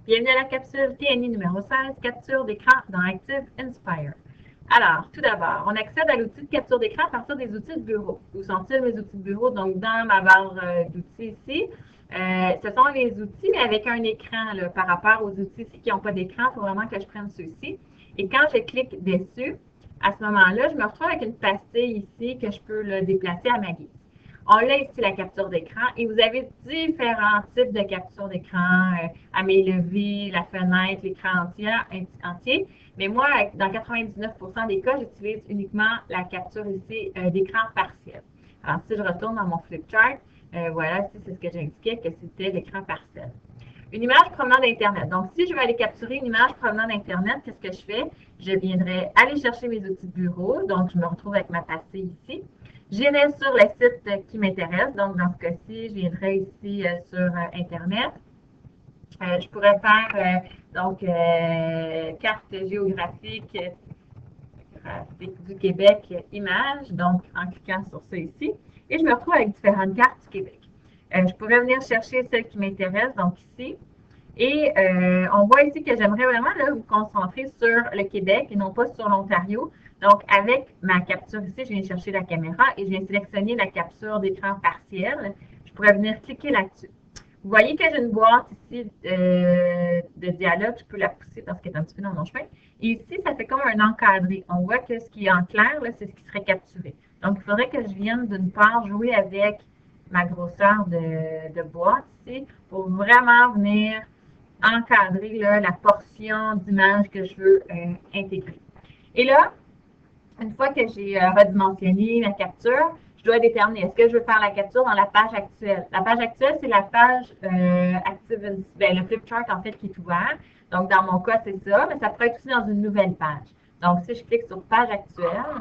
Bienvenue à la capsule TNI numéro 16, capture d'écran dans Active Inspire. Alors, tout d'abord, on accède à l'outil de capture d'écran à partir des outils de bureau. Où sont-ils mes outils de bureau? Donc, dans ma barre d'outils ici, ce sont les outils, mais avec un écran là, par rapport aux outils ici qui n'ont pas d'écran. Il faut vraiment que je prenne ceux-ci. Et quand je clique dessus, à ce moment-là, je me retrouve avec une pastille ici que je peux là, déplacer à ma guise. On a ici la capture d'écran et vous avez différents types de capture d'écran, à mes leviers, la fenêtre, l'écran entier. Mais moi, dans 99% des cas, j'utilise uniquement la capture ici d'écran partiel. Alors, si je retourne dans mon flipchart, voilà, ici, c'est ce que j'indiquais que c'était l'écran partiel. Une image provenant d'Internet. Donc, si je veux aller capturer une image provenant d'Internet, qu'est-ce que je fais? Je viendrai aller chercher mes outils de bureau. Donc, je me retrouve avec ma pastille ici. J'irai sur le site qui m'intéresse. Donc, dans ce cas-ci, je viendrai ici sur Internet. Je pourrais faire carte géographique du Québec, image. Donc, en cliquant sur ça ici. Et je me retrouve avec différentes cartes du Québec. Je pourrais venir chercher celle qui m'intéresse, donc ici. Et on voit ici que j'aimerais vraiment là, vous concentrer sur le Québec et non pas sur l'Ontario. Donc, avec ma capture ici, je viens chercher la caméra et je viens sélectionner la capture d'écran partielle. Je pourrais venir cliquer là-dessus. Vous voyez que j'ai une boîte ici de dialogue. Je peux la pousser parce qu'elle est un petit peu dans mon chemin. Et ici, ça fait comme un encadré. On voit que ce qui est en clair, c'est ce qui serait capturé. Donc, il faudrait que je vienne d'une part jouer avec ma grosseur de boîte ici pour vraiment venir encadrer là, la portion d'image que je veux intégrer. Et là, une fois que j'ai redimensionné ma capture, je dois déterminer est-ce que je veux faire la capture dans la page actuelle. La page actuelle, c'est la page Active, le flipchart en fait qui est ouvert. Donc, dans mon cas, c'est ça, mais ça pourrait être aussi dans une nouvelle page. Donc, si je clique sur page actuelle,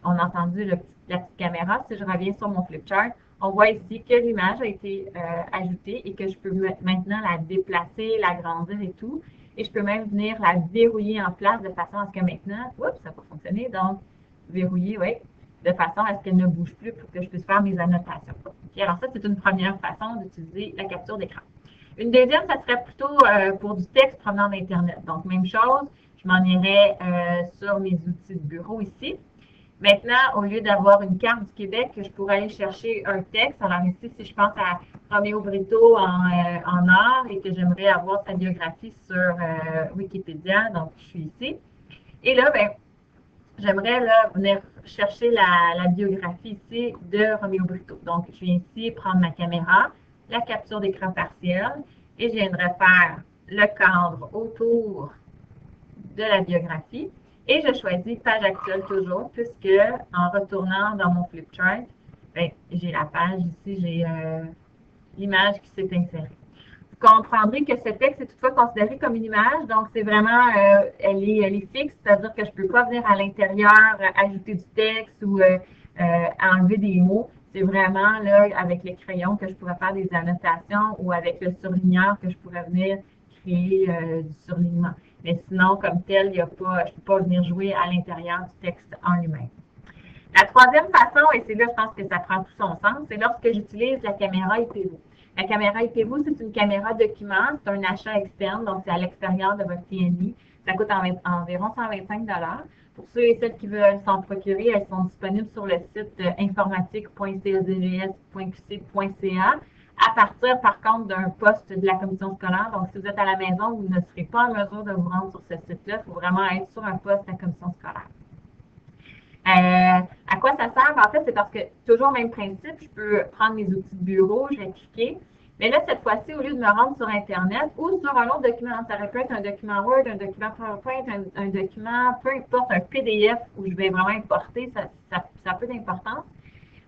on a entendu la petite caméra. Si je reviens sur mon flipchart, on voit ici que l'image a été ajoutée et que je peux maintenant la déplacer, l'agrandir et tout. Et je peux même venir la verrouiller en place de façon à ce que maintenant, oups, ça n'a pas fonctionné, donc verrouiller, oui, de façon à ce qu'elle ne bouge plus pour que je puisse faire mes annotations. Okay, alors ça, c'est une première façon d'utiliser la capture d'écran. Une deuxième, ça serait plutôt pour du texte provenant d'Internet. Donc, même chose, je m'en irais sur mes outils de bureau ici. Maintenant, au lieu d'avoir une carte du Québec, je pourrais aller chercher un texte. Alors ici, si je pense à Roméo Brito en or et que j'aimerais avoir sa biographie sur Wikipédia, donc je suis ici. Et là, ben, j'aimerais venir chercher la biographie ici de Roméo Brito. Donc, je viens ici prendre ma caméra, la capture d'écran partielle et je viendrai faire le cadre autour de la biographie. Et je choisis page actuelle toujours, puisque en retournant dans mon flipchart, j'ai la page ici, j'ai l'image qui s'est insérée. Vous comprendrez que ce texte est toutefois considéré comme une image, donc c'est vraiment, elle est fixe, c'est-à-dire que je ne peux pas venir à l'intérieur ajouter du texte ou enlever des mots. C'est vraiment là, avec les crayons que je pourrais faire des annotations ou avec le surligneur que je pourrais venir créer du surlignement. Mais sinon, comme tel, je ne peux pas venir jouer à l'intérieur du texte en lui-même. La troisième façon, et c'est là, je pense que ça prend tout son sens, c'est lorsque j'utilise la caméra IPVO. La caméra IPVO, c'est une caméra document, c'est un achat externe, donc c'est à l'extérieur de votre TNI. Ça coûte environ 125 $. Pour ceux et celles qui veulent s'en procurer, elles sont disponibles sur le site informatique.cagds.qc.ca. À partir, par contre, d'un poste de la commission scolaire. Donc, si vous êtes à la maison, vous ne serez pas en mesure de vous rendre sur ce site-là. Il faut vraiment être sur un poste de la commission scolaire. À quoi ça sert? En fait, c'est parce que, toujours le même principe, je peux prendre mes outils de bureau, je vais cliquer. Mais là, cette fois-ci, au lieu de me rendre sur Internet ou sur un autre document, ça peut être un document Word, un document PowerPoint, un document, peu importe, un PDF où je vais vraiment importer, ça a peu d'importance.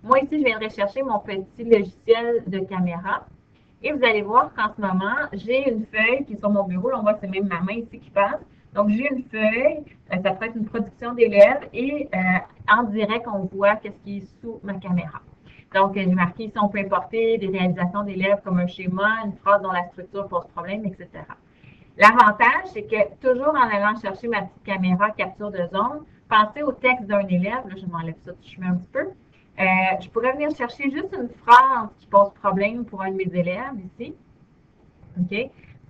Moi, ici, je viendrai chercher mon petit logiciel de caméra. Et vous allez voir qu'en ce moment, j'ai une feuille qui est sur mon bureau. Là, on voit que c'est même ma main ici qui passe. Donc, j'ai une feuille, ça peut être une production d'élèves et en direct, on voit qu'est-ce qui est sous ma caméra. Donc, j'ai marqué ici, on peut importer des réalisations d'élèves comme un schéma, une phrase dont la structure pose problème, etc. L'avantage, c'est que toujours en allant chercher ma petite caméra capture de zone, pensez au texte d'un élève. Là, je m'enlève ça, je mets un petit peu. Je pourrais venir chercher juste une phrase qui pose problème pour un de mes élèves ici. OK?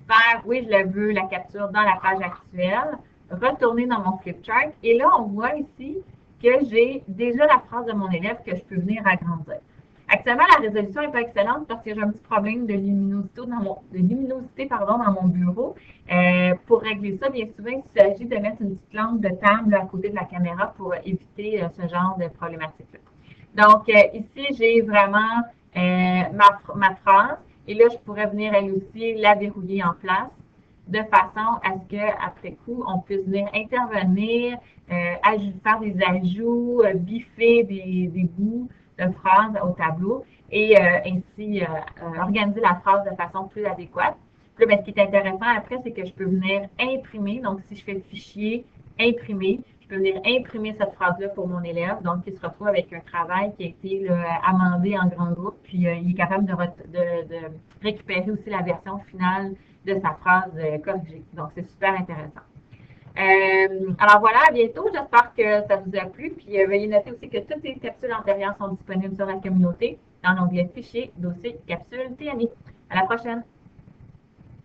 faire, oui, je le veux, la capture dans la page actuelle, retourner dans mon flip chart. Et là, on voit ici que j'ai déjà la phrase de mon élève que je peux venir agrandir. Actuellement, la résolution n'est pas excellente parce que j'ai un petit problème de luminosité dans mon bureau. Pour régler ça, bien souvent, il s'agit de mettre une petite lampe de table à côté de la caméra pour éviter ce genre de problématique-là. Donc, ici, j'ai vraiment ma phrase. Et là, je pourrais venir, elle aussi, la verrouiller en place de façon à ce qu'après coup, on puisse venir intervenir, faire des ajouts, biffer des bouts de phrases au tableau et ainsi organiser la phrase de façon plus adéquate. Puis là, ben, ce qui est intéressant après, c'est que je peux venir imprimer. Donc, si je fais le fichier, imprimer, je peux venir imprimer cette phrase-là pour mon élève, donc il se retrouve avec un travail qui a été là, amendé en grand groupe, puis il est capable de récupérer aussi la version finale de sa phrase corrigée. Donc, c'est super intéressant. Alors voilà, à bientôt. J'espère que ça vous a plu. Puis veuillez noter aussi que toutes les capsules antérieures sont disponibles sur la communauté dans l'onglet Fichier, Dossier, Capsule, TNI. À la prochaine!